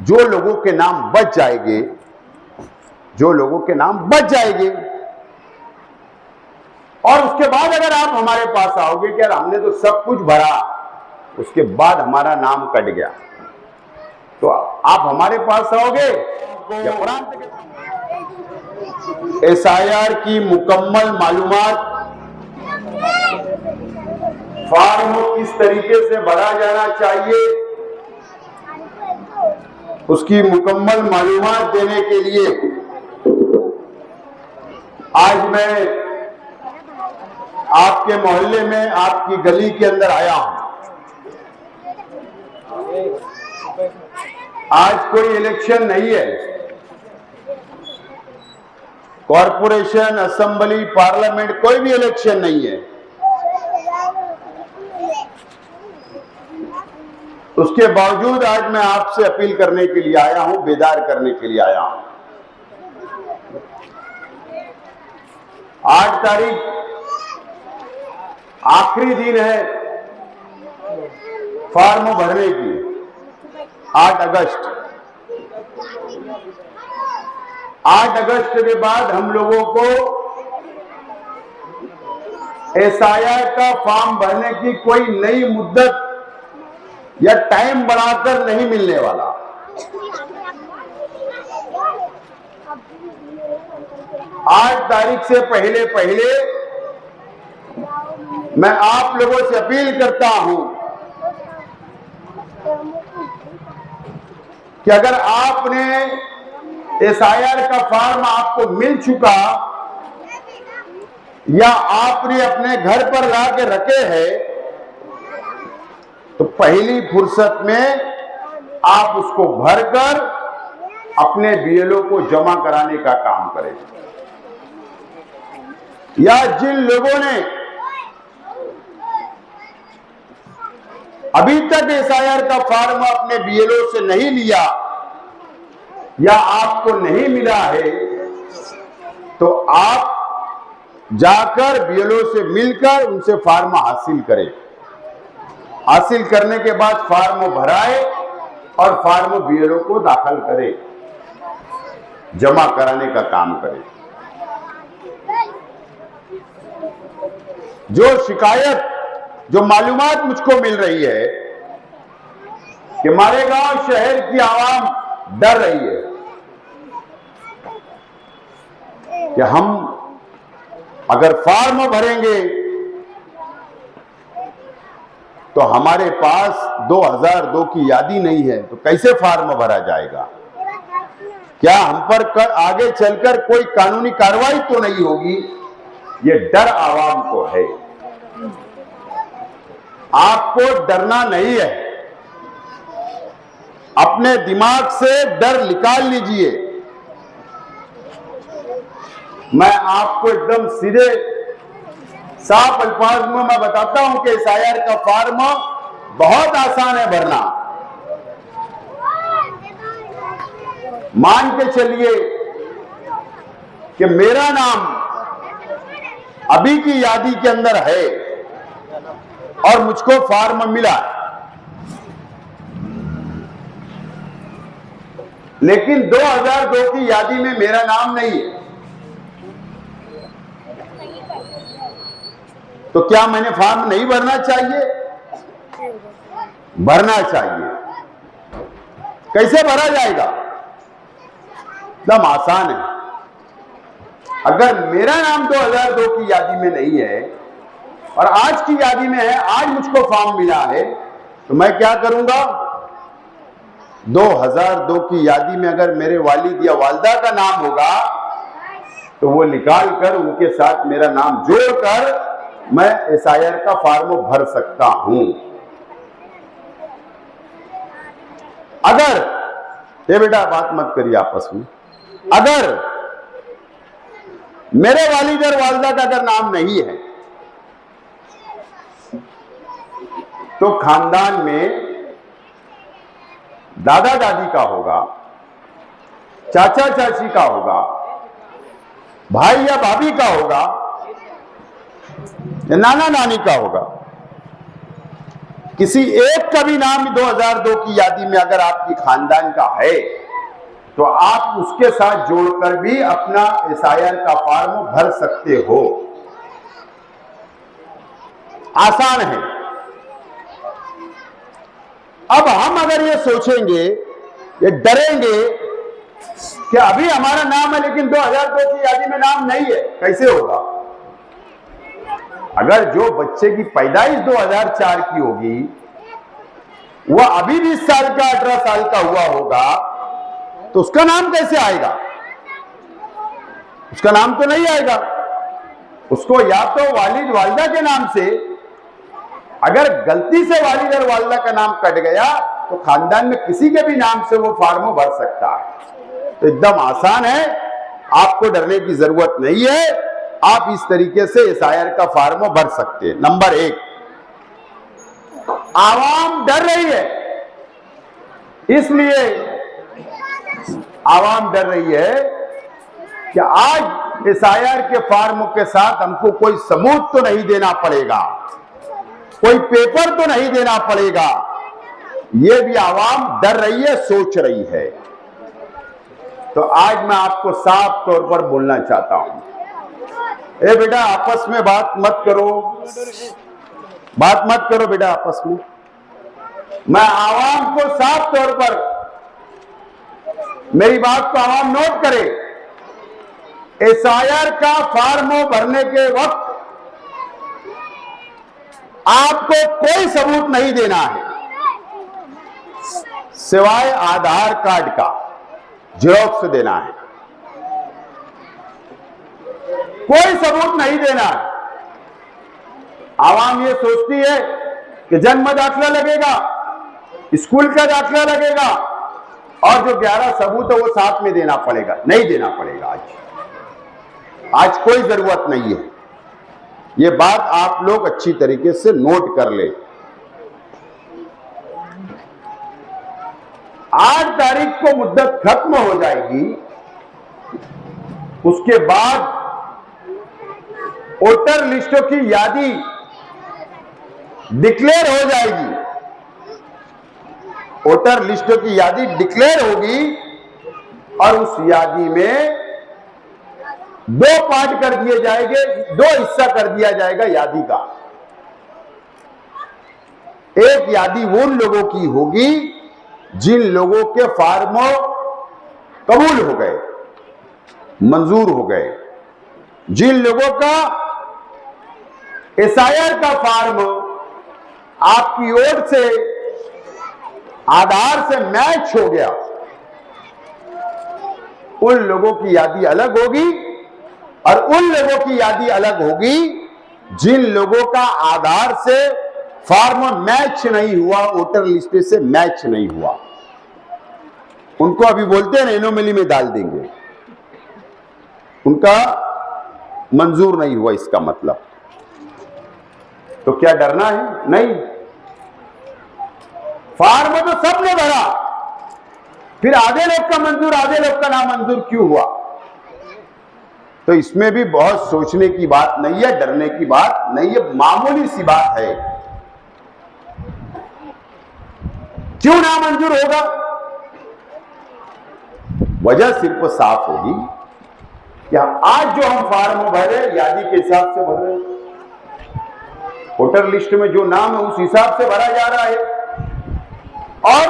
जो लोगों के नाम बच जाएंगे, जो लोगों के नाम बच जाएंगे, और उसके बाद अगर आप हमारे पास आओगे कि यार हमने तो सब कुछ भरा, उसके बाद हमारा नाम कट गया, तो आप हमारे पास आओगे या प्रांत के? SIR की मुकम्मल मालूमात फॉर्म किस तरीके से भरा जाना चाहिए, उसकी मुकम्मल मालूमात देने के लिए आज मैं आपके मोहल्ले में, आपकी गली के अंदर आया हूं। आज कोई इलेक्शन नहीं है, कॉरपोरेशन, असेंबली, पार्लियामेंट, कोई भी इलेक्शन नहीं है। उसके बावजूद आज मैं आपसे अपील करने के लिए आया हूं, बेदार करने के लिए आया हूं। 8 तारीख आखिरी दिन है फॉर्म भरने की, 8 अगस्त। 8 अगस्त के बाद हम लोगों को SIR का फॉर्म भरने की कोई नई मुद्दत या टाइम बढ़ाकर नहीं मिलने वाला। आठ तारीख से पहले पहले मैं आप लोगों से अपील करता हूं कि अगर आपने SIR का फॉर्म आपको मिल चुका या आपने अपने घर पर ला के रखे हैं, तो पहली फुर्सत में आप उसको भरकर अपने BLO को जमा कराने का काम करें। या जिन लोगों ने अभी तक SIR का फॉर्म अपने BLO से नहीं लिया या आपको नहीं मिला है, तो आप जाकर BLO से मिलकर उनसे फॉर्म हासिल करें। हासिल करने के बाद फॉर्म भराए और फॉर्म BLO को दाखिल करें, जमा कराने का काम करें। जो शिकायत, जो मालूमात मुझको मिल रही है कि मारेगांव शहर की आवाम डर रही है कि हम अगर फॉर्म भरेंगे तो हमारे पास 2002 की यादी नहीं है, तो कैसे फॉर्म भरा जाएगा? क्या हम पर आगे चलकर कोई कानूनी कार्रवाई तो नहीं होगी? ये डर आवाम को है। आपको डरना नहीं है, अपने दिमाग से डर निकाल लीजिए। मैं आपको एकदम सीधे साफ अल्फाज में मैं बताता हूं कि SIR का फॉर्म बहुत आसान है भरना। मान के चलिए कि मेरा नाम अभी की यादी के अंदर है और मुझको फॉर्म मिला, लेकिन 2002 की यादी में मेरा नाम नहीं है, तो क्या मैंने फॉर्म नहीं भरना चाहिए? भरना चाहिए। कैसे भरा जाएगा? एकदम आसान है। अगर मेरा नाम 2002 की यादी में नहीं है और आज की यादी में है, आज मुझको फॉर्म मिला है, तो मैं क्या करूंगा? 2002 की यादी में अगर मेरे वालिद या वालिदा का नाम होगा तो वो निकाल कर उनके साथ मेरा नाम जोड़कर मैं SIR का फॉर्म भर सकता हूं। अगर, ये बेटा बात मत करिए आपस में, अगर मेरे वालिद और वालिदा का अगर नाम नहीं है तो खानदान में दादा दादी का होगा, चाचा चाची का होगा, भाई या भाभी का होगा, नाना नानी का होगा। किसी एक का भी नाम 2002 की यादी में अगर आपकी खानदान का है तो आप उसके साथ जोड़कर भी अपना एसआईआर का फॉर्म भर सकते हो। आसान है। अब हम अगर ये सोचेंगे, ये डरेंगे कि अभी हमारा नाम है लेकिन 2002 की यादी में नाम नहीं है, कैसे होगा? अगर जो बच्चे की पैदाइश 2004 की होगी वह अभी 20 साल का 18 साल का हुआ होगा तो उसका नाम कैसे आएगा? उसका नाम तो नहीं आएगा। उसको या तो वालिद वालिदा के नाम से, अगर गलती से वालिद और वालिदा का नाम कट गया तो खानदान में किसी के भी नाम से वो फॉर्म भर सकता है। तो एकदम आसान है, आपको डरने की जरूरत नहीं है। आप इस तरीके से एसआईआर का फॉर्म भर सकते हैं। नंबर 1, आवाम डर रही है, इसलिए आवाम डर रही है कि आज एसआईआर के फॉर्म के साथ हमको कोई सबूत तो नहीं देना पड़ेगा, कोई पेपर तो नहीं देना पड़ेगा। यह भी आवाम डर रही है, सोच रही है। तो आज मैं आपको साफ तौर पर बोलना चाहता हूं, ए बेटा आपस में बात मत करो, बात मत करो बेटा आपस में। मैं आवाम को साफ तौर पर, मेरी बात को आवाम नोट करे, एसआईआर का फॉर्म भरने के वक्त आपको कोई सबूत नहीं देना है सिवाय आधार कार्ड का जेरॉक्स देना है, कोई सबूत नहीं देना है। आवाम ये सोचती है कि जन्म दाखिला लगेगा, स्कूल का दाखिला लगेगा और जो 11 सबूत है वो साथ में देना पड़ेगा। नहीं देना पड़ेगा। आज कोई जरूरत नहीं है। ये बात आप लोग अच्छी तरीके से नोट कर ले। 8 तारीख को मुद्दत खत्म हो जाएगी, उसके बाद वोटर लिस्टों की यादी डिक्लेयर हो जाएगी। वोटर लिस्टों की यादी डिक्लेयर होगी और उस यादी में 2 पार्ट कर दिए जाएंगे, 2 हिस्सा कर दिया जाएगा यादी का। एक यादी उन लोगों की होगी जिन लोगों के फॉर्म कबूल हो गए, मंजूर हो गए, जिन लोगों का एसआईआर का फॉर्म आपकी ओर से आधार से मैच हो गया, उन लोगों की यादी अलग होगी और उन लोगों की यादी अलग होगी जिन लोगों का आधार से फॉर्म मैच नहीं हुआ, वोटर लिस्ट से मैच नहीं हुआ। उनको अभी बोलते हैं एनोमली में डाल देंगे, उनका मंजूर नहीं हुआ इसका मतलब। तो क्या डरना है? नहीं। फॉर्म तो सबने भरा, फिर आधे लोग का मंजूर, आधे लोग का नामंजूर क्यों हुआ? तो इसमें भी बहुत सोचने की बात नहीं है, डरने की बात नहीं है, मामूली सी बात है। क्यों नामंजूर होगा? वजह सिर्फ साफ होगी कि आज जो हम फॉर्म भरे यादी के हिसाब से भर रहे हैं, वोटर लिस्ट में जो नाम है उस हिसाब से भरा जा रहा है। और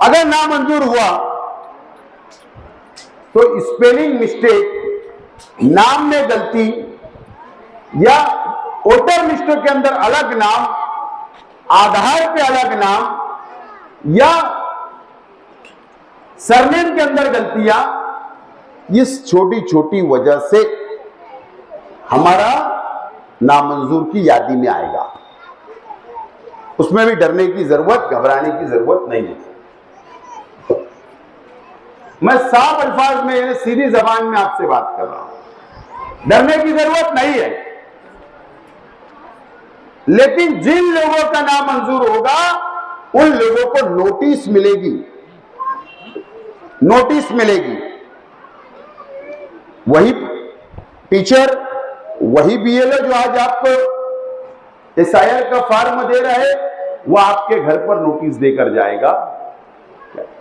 अगर नामंजूर हुआ तो स्पेलिंग मिस्टेक, नाम में गलती या वोटर लिस्ट के अंदर अलग नाम, आधार पे अलग नाम या सरनेम के अंदर गलतियां, इस छोटी छोटी वजह से हमारा नामंजूर की यादी में आएगा। उसमें भी डरने की जरूरत, घबराने की जरूरत नहीं है। मैं साफ अल्फाज में, सीधी जबान में आपसे बात कर रहा हूं, डरने की जरूरत नहीं है। लेकिन जिन लोगों का नाम मंजूर होगा उन लोगों को नोटिस मिलेगी, नोटिस मिलेगी। वही टीचर, वही बीएलओ जो आज आपको एसआईआर का फॉर्म दे रहे, वो आपके घर पर नोटिस देकर जाएगा,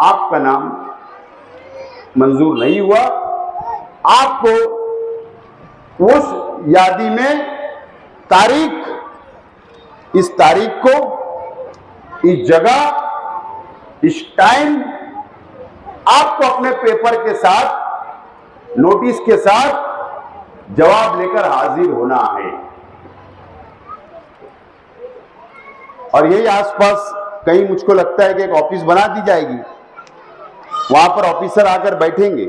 आपका नाम मंजूर नहीं हुआ, आपको उस यादी में तारीख, इस तारीख को, इस जगह, इस टाइम आपको अपने पेपर के साथ, नोटिस के साथ जवाब लेकर हाजिर होना है। और यही आसपास कहीं मुझको लगता है कि एक ऑफिस बना दी जाएगी, वहां पर ऑफिसर आकर बैठेंगे,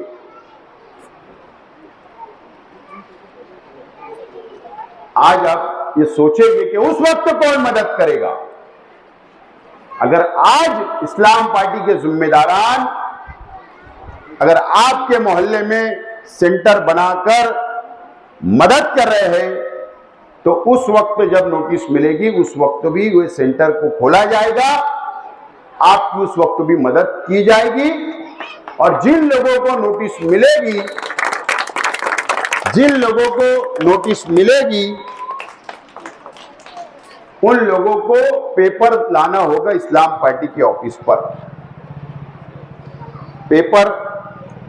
आज आप ये सोचेंगे कि उस वक्त कौन मदद करेगा। अगर आज इस्लाम पार्टी के जिम्मेदारान अगर आपके मोहल्ले में सेंटर बनाकर मदद कर रहे हैं, तो उस वक्त जब नोटिस मिलेगी, उस वक्त भी वह सेंटर को खोला जाएगा, आपकी उस वक्त भी मदद की जाएगी। और जिन लोगों को नोटिस मिलेगी, जिन लोगों को नोटिस मिलेगी, उन लोगों को पेपर लाना होगा इस्लाम पार्टी के ऑफिस पर, पेपर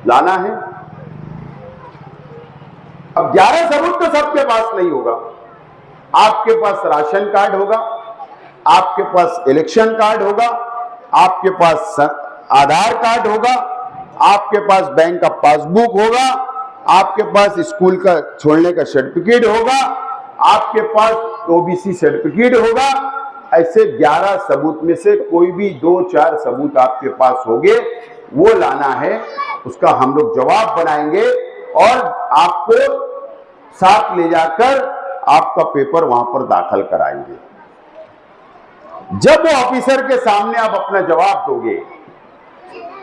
लाना है। अब 11 सबूत तो सबके पास नहीं होगा। आपके पास राशन कार्ड होगा, आपके पास इलेक्शन कार्ड होगा, आपके पास आधार कार्ड होगा, आपके पास बैंक का पासबुक होगा, आपके पास स्कूल का छोड़ने का सर्टिफिकेट होगा, आपके पास ओबीसी सर्टिफिकेट होगा। ऐसे 11 सबूत में से कोई भी 2-4 सबूत आपके पास होंगे, वो लाना है, उसका हम लोग जवाब बनाएंगे और आपको साथ ले जाकर आपका पेपर वहां पर दाखिल कराएंगे। जब वो ऑफिसर के सामने आप अपना जवाब दोगे,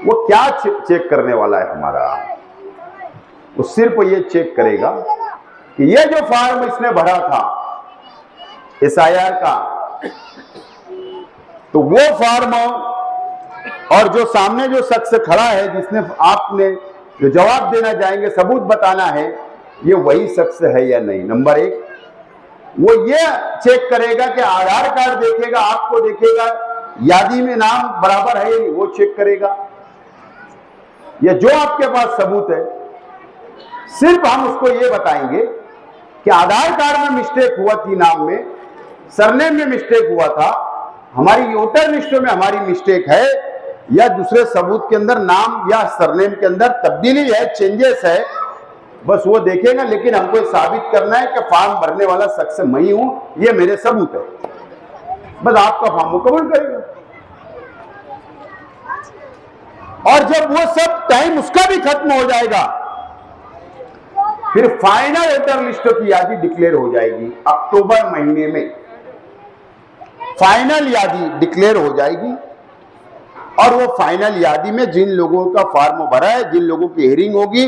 वो क्या चेक करने वाला है हमारा? वो सिर्फ ये चेक करेगा कि ये जो फॉर्म इसने भरा था एसआईआर का, तो वो फॉर्म और जो सामने जो शख्स खड़ा है जिसने आपने जो जवाब देना जाएंगे, सबूत बताना है, ये वही शख्स है या नहीं। नंबर 1 वो ये चेक करेगा कि आधार कार्ड देखेगा, आपको देखेगा, यादी में नाम बराबर है या नहीं, वो चेक करेगा। या जो आपके पास सबूत है, सिर्फ हम उसको ये बताएंगे कि आधार कार्ड में मिस्टेक हुआ थी, नाम में, सरनेम में मिस्टेक हुआ था, हमारी वोटर लिस्ट में हमारी मिस्टेक है, या दूसरे सबूत के अंदर नाम या सरनेम के अंदर तब्दीली है, चेंजेस है, बस वो देखेगा। लेकिन हमको ये साबित करना है कि फॉर्म भरने वाला शख्स मैं ही हूं, ये मेरे सबूत है, बस आपका फॉर्म वो कबूल करेगा। और जब वो सब टाइम उसका भी खत्म हो जाएगा, फिर फाइनल वोटर लिस्ट की यादी डिक्लेयर हो जाएगी। अक्टूबर महीने में फाइनल यादी डिक्लेयर हो जाएगी और वो फाइनल यादी में जिन लोगों का फॉर्म भरा है, जिन लोगों की हियरिंग होगी,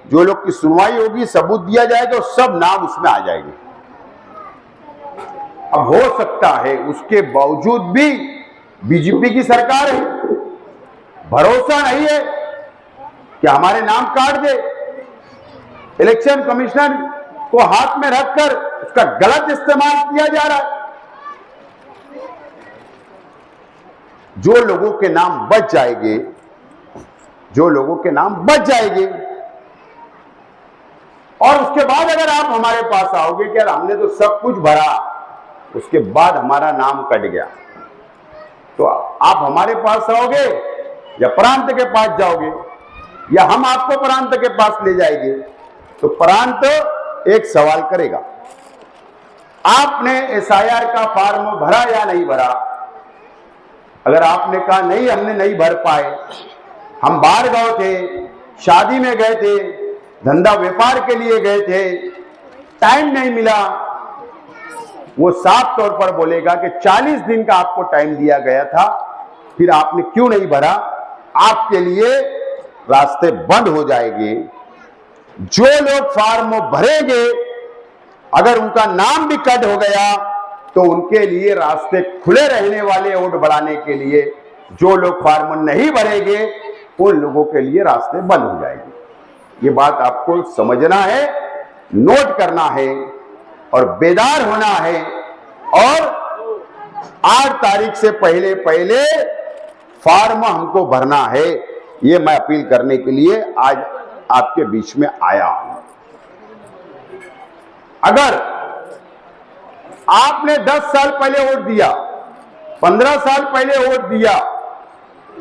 जो लोग की सुनवाई होगी, सबूत दिया जाएगा, सब नाम उसमें आ जाएंगे। अब हो सकता है उसके बावजूद भी बीजेपी की सरकार है, भरोसा नहीं है कि हमारे नाम काट दे, इलेक्शन कमिश्नर को हाथ में रखकर उसका गलत इस्तेमाल किया जा रहा है। जो लोगों के नाम बच जाएंगे, जो लोगों के नाम बच जाएंगे, और उसके बाद अगर आप हमारे पास आओगे कि यार हमने तो सब कुछ भरा, उसके बाद हमारा नाम कट गया, तो आप हमारे पास आओगे या प्रांत के पास जाओगे, या हम आपको प्रांत के पास ले जाएंगे, तो प्रांत एक सवाल करेगा, आपने एसआईआर का फॉर्म भरा या नहीं भरा? अगर आपने कहा नहीं, हमने नहीं भर पाए, हम बाहर गए थे, शादी में गए थे, धंधा व्यापार के लिए गए थे, टाइम नहीं मिला, वो साफ तौर पर बोलेगा कि 40 दिन का आपको टाइम दिया गया था, फिर आपने क्यों नहीं भरा? आपके लिए रास्ते बंद हो जाएंगे। जो लोग फॉर्म भरेंगे, अगर उनका नाम भी कट हो गया, तो उनके लिए रास्ते खुले रहने वाले वोट बढ़ाने के लिए। जो लोग फॉर्म नहीं भरेंगे, उन लोगों के लिए रास्ते बंद हो जाएंगे। ये बात आपको समझना है, नोट करना है और बेदार होना है और 8 तारीख से पहले पहले फॉर्म हमको भरना है। ये मैं अपील करने के लिए आज आपके बीच में आया हूं। अगर आपने 10 साल पहले वोट दिया, 15 साल पहले वोट दिया,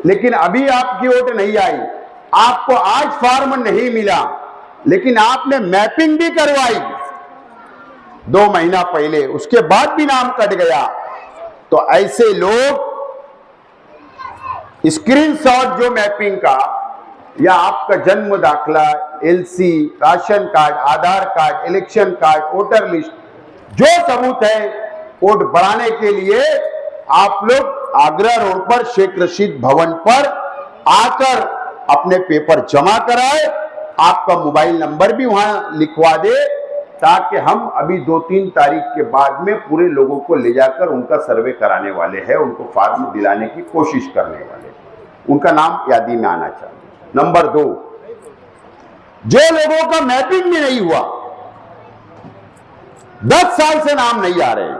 लेकिन अभी आपकी वोट नहीं आई, आपको आज फॉर्म नहीं मिला, लेकिन आपने मैपिंग भी करवाई 2 महीना पहले, उसके बाद भी नाम कट गया, तो ऐसे लोग स्क्रीनशॉट जो मैपिंग का या आपका जन्म दाखला, LC, ration card, Aadhaar card, election card, voter list, जो सबूत है वोट बढ़ाने के लिए आप लोग आगरा रोड पर शेख रशीद भवन पर आकर अपने पेपर जमा कराए। आपका मोबाइल नंबर भी वहां लिखवा दे, ताकि हम अभी 2-3 तारीख के बाद में पूरे लोगों को ले जाकर उनका सर्वे कराने वाले हैं, उनको फॉर्म दिलाने की कोशिश करने वाले हैं, उनका नाम यादी में आना चाहिए। नंबर 2, जो लोगों का मैपिंग भी नहीं हुआ, 10 साल से नाम नहीं आ रहे,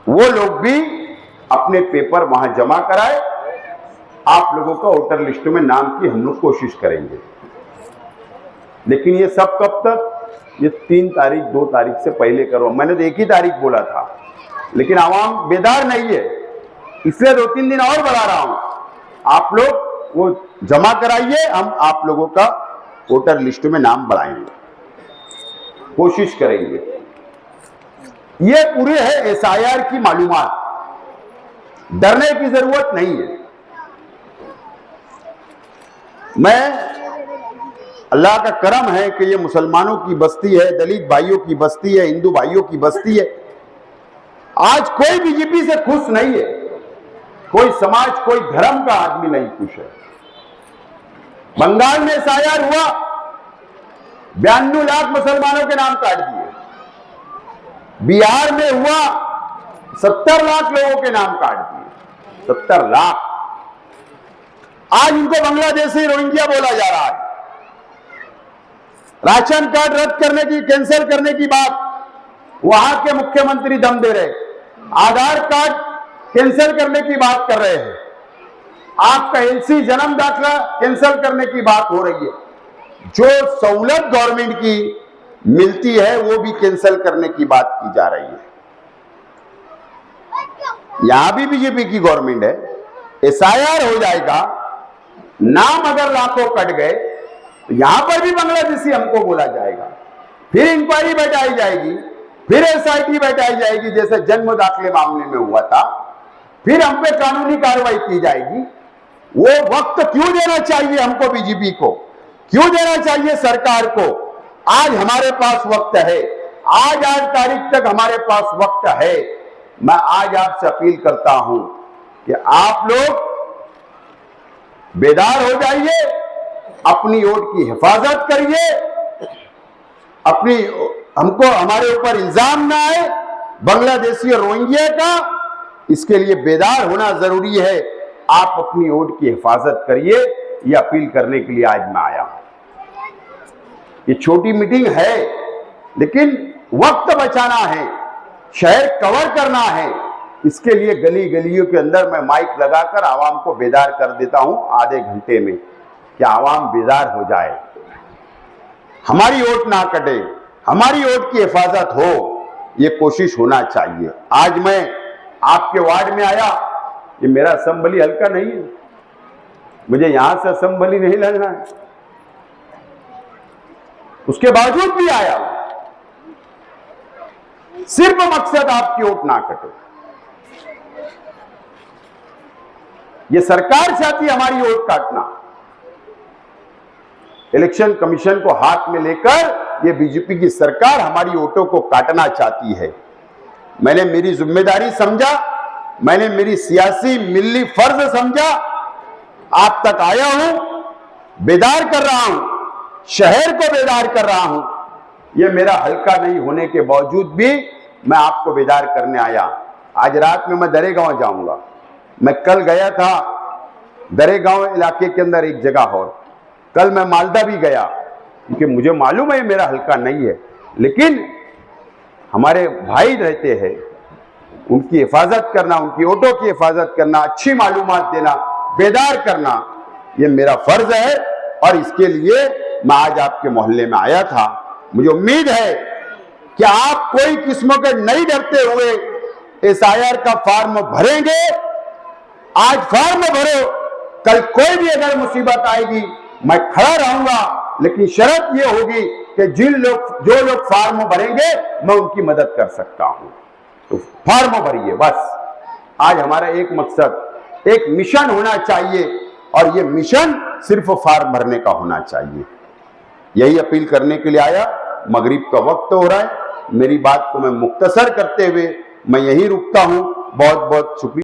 वो लोग भी अपने पेपर वहां जमा कराए। आप लोगों का वोटर लिस्ट में नाम की हम लोग कोशिश करेंगे। लेकिन ये सब कब तक? ये 3 तारीख 2 तारीख से पहले करो। मैंने तो 1 ही तारीख बोला था, लेकिन आवाम बेदार नहीं है, इसलिए 2-3 दिन और बढ़ा रहा हूं। आप लोग वो जमा कराइए, हम आप लोगों का वोटर लिस्ट में नाम बढ़ाएंगे, कोशिश करेंगे। ये पूरे है एसआईआर की मालूमात, डरने की जरूरत नहीं है। मैं अल्लाह का करम है कि ये मुसलमानों की बस्ती है, दलित भाइयों की बस्ती है, हिंदू भाइयों की बस्ती है। आज कोई बीजेपी से खुश नहीं है, कोई समाज, कोई धर्म का आदमी नहीं खुश है। बंगाल में एसआईआर हुआ, 92 लाख मुसलमानों के नाम काट दिए। बिहार में हुआ, 70 लाख लोगों के नाम काट दिए, 70 लाख। आज इनको बांग्लादेशी रोहिंग्या बोला जा रहा है। राशन कार्ड रद्द करने की, कैंसिल करने की बात वहां के मुख्यमंत्री दम दे रहे, आधार कार्ड कैंसिल करने की बात कर रहे हैं, आपका एलसी जन्म दाखला कैंसिल करने की बात हो रही है। जो सहूलत गवर्नमेंट की मिलती है वो भी कैंसिल करने की बात की जा रही है। यहां भी बीजेपी की गवर्नमेंट है, एसआईआर हो जाएगा, नाम अगर लाखों कट गए तो यहां पर भी बांग्लादेशी हमको बोला जाएगा, फिर इंक्वायरी बैठाई जाएगी, फिर एसआईटी बैठाई जाएगी, जैसे जन्म दाखले मामले में हुआ था, फिर हम पे कानूनी कार्रवाई की जाएगी। वो वक्त क्यों देना चाहिए हमको, बीजेपी को क्यों देना चाहिए सरकार को? आज हमारे पास वक्त है, आज 8 तारीख तक हमारे पास वक्त है। मैं आज आपसे अपील करता हूं कि आप लोग बेदार हो जाइए, अपनी वोट की हिफाजत करिए, अपनी हमको हमारे ऊपर इल्जाम ना आए बांग्लादेशी और रोहिंग्या का, इसके लिए बेदार होना जरूरी है। आप अपनी वोट की हिफाजत करिए, यह अपील करने के लिए आज मैं आया हूं। ये छोटी मीटिंग है, लेकिन वक्त बचाना है, शहर कवर करना है, इसके लिए गली गलियों के अंदर मैं माइक लगाकर आवाम को बेदार कर देता हूं आधे घंटे में, कि आवाम बेदार हो जाए, हमारी वोट ना कटे, हमारी वोट की हिफाजत हो, ये कोशिश होना चाहिए। आज मैं आपके वार्ड में आया, ये मेरा असेंबली हल्का नहीं है, मुझे यहां से असेंबली नहीं लड़ना है, उसके बावजूद भी आया, सिर्फ मकसद आपकी वोट ना कटे। ये सरकार चाहती है हमारी वोट काटना, इलेक्शन कमीशन को हाथ में लेकर ये बीजेपी की सरकार हमारी वोटों को काटना चाहती है। मैंने मेरी जिम्मेदारी समझा, मैंने मेरी सियासी मिल्ली फर्ज समझा, आप तक आया हूं, बेदार कर रहा हूं, शहर को बेदार कर रहा हूं। यह मेरा हल्का नहीं होने के बावजूद भी मैं आपको बेदार करने आया। आज रात में मैं दरेगांव जाऊंगा, मैं कल गया था दरेगांव इलाके के अंदर एक जगह, और कल मैं मालदा भी गया, क्योंकि मुझे मालूम है मेरा हल्का नहीं है, लेकिन हमारे भाई रहते हैं, उनकी हिफाजत करना, उनकी ऑटो की हिफाजत करना, अच्छी मालूमात देना, बेदार करना, ये मेरा फर्ज है। और इसके लिए मैं आज आपके मोहल्ले में आया था। मुझे उम्मीद है कि आप कोई किस्मों के नहीं डरते हुए SIR का फॉर्म भरेंगे। आज फॉर्म भरो, कल कोई भी अगर मुसीबत आएगी मैं खड़ा रहूंगा, लेकिन शर्त यह होगी कि जो लोग फॉर्म भरेंगे मैं उनकी मदद कर सकता हूं। तो फॉर्म भरिए बस। आज हमारा एक मकसद, एक मिशन होना चाहिए, और ये मिशन सिर्फ फॉर्म भरने का होना चाहिए। यही अपील करने के लिए आया। मगरिब का वक्त हो रहा है। मेरी बात को मैं मुख्तसर करते हुए मैं यहीं रुकता हूं। बहुत बहुत शुक्रिया।